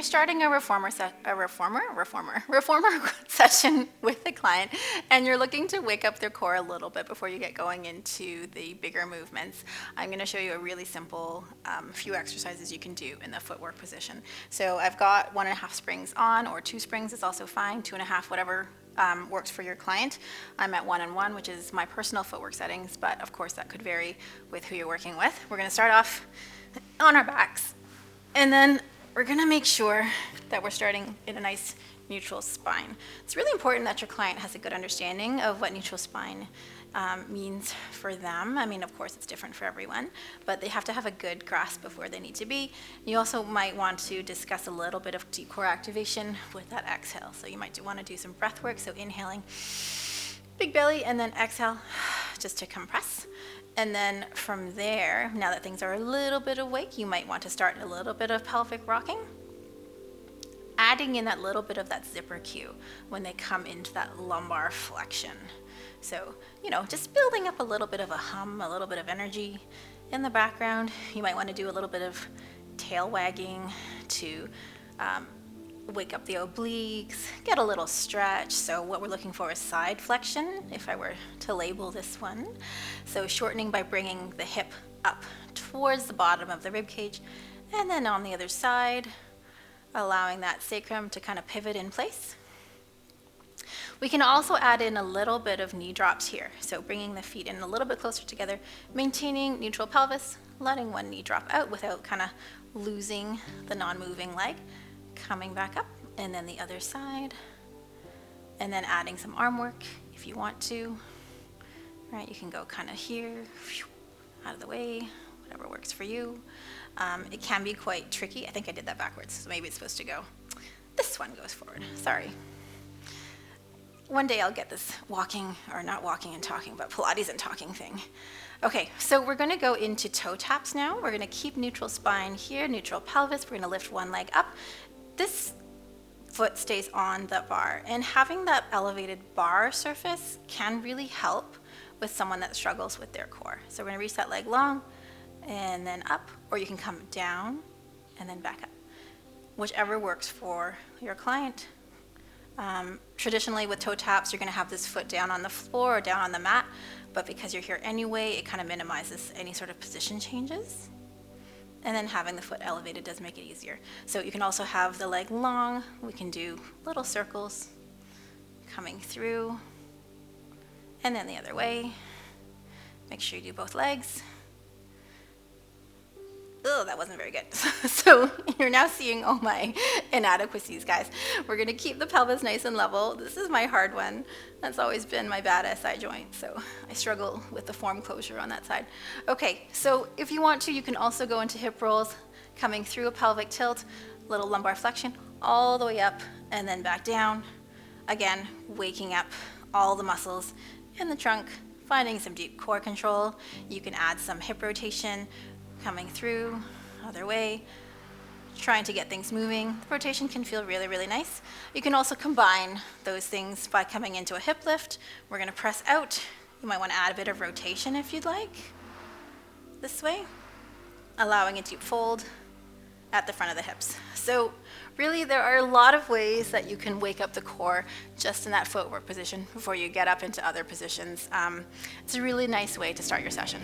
starting a reformer session with a client, and you're looking to wake up their core a little bit before you get going into the bigger movements, I'm going to show you a really simple few exercises you can do in the footwork position. So I've got 1.5 springs on, or 2 springs is also fine, 2.5, whatever works for your client. I'm at 1 and 1, which is my personal footwork settings, but of course that could vary with who you're working with. We're going to start off on our backs, and then we're going to make sure that we're starting in a nice neutral spine. It's really important that your client has a good understanding of what neutral spine means for them. I mean, of course, it's different for everyone, but they have to have a good grasp of where they need to be. You also might want to discuss a little bit of deep core activation with that exhale. So you might want to do some breath work. So inhaling, big belly, and then exhale just to compress. And then from there, now that things are a little bit awake, you might want to start a little bit of pelvic rocking, adding in that little bit of that zipper cue when they come into that lumbar flexion. So, just building up a little bit of a hum, a little bit of energy in the background. You might want to do a little bit of tail wagging to wake up the obliques, get a little stretch. So what we're looking for is side flexion, if I were to label this one. So shortening by bringing the hip up towards the bottom of the rib cage, and then on the other side, allowing that sacrum to kind of pivot in place. We can also add in a little bit of knee drops here. So bringing the feet in a little bit closer together, maintaining neutral pelvis, letting one knee drop out without kind of losing the non-moving leg, coming back up, and then the other side, and then adding some arm work if you want to. Right, you can go kind of here, out of the way, whatever works for you. It can be quite tricky. I think I did that backwards, so maybe it's supposed to go. This one goes forward, sorry. One day I'll get this walking, or not walking and talking, but Pilates and talking thing. Okay, so we're gonna go into toe taps now. We're gonna keep neutral spine here, neutral pelvis. We're gonna lift one leg up. This foot stays on the bar, and having that elevated bar surface can really help with someone that struggles with their core. So we're gonna reach that leg long, and then up, or you can come down and then back up. Whichever works for your client. Traditionally with toe taps, you're gonna have this foot down on the floor or down on the mat, but because you're here anyway, it kind of minimizes any sort of position changes. And then having the foot elevated does make it easier. So you can also have the leg long. We can do little circles coming through, and then the other way. Make sure you do both legs. Oh, that wasn't very good. So you're now seeing all my inadequacies, guys. We're gonna keep the pelvis nice and level. This is my hard one. That's always been my bad SI joint, so I struggle with the form closure on that side. Okay, so if you want to, you can also go into hip rolls, coming through a pelvic tilt, little lumbar flexion, all the way up, and then back down. Again, waking up all the muscles in the trunk, finding some deep core control. You can add some hip rotation, coming through, other way, trying to get things moving. The rotation can feel really, really nice. You can also combine those things by coming into a hip lift. We're gonna press out. You might wanna add a bit of rotation if you'd like, this way, allowing a deep fold at the front of the hips. So really, there are a lot of ways that you can wake up the core just in that footwork position before you get up into other positions. It's a really nice way to start your session.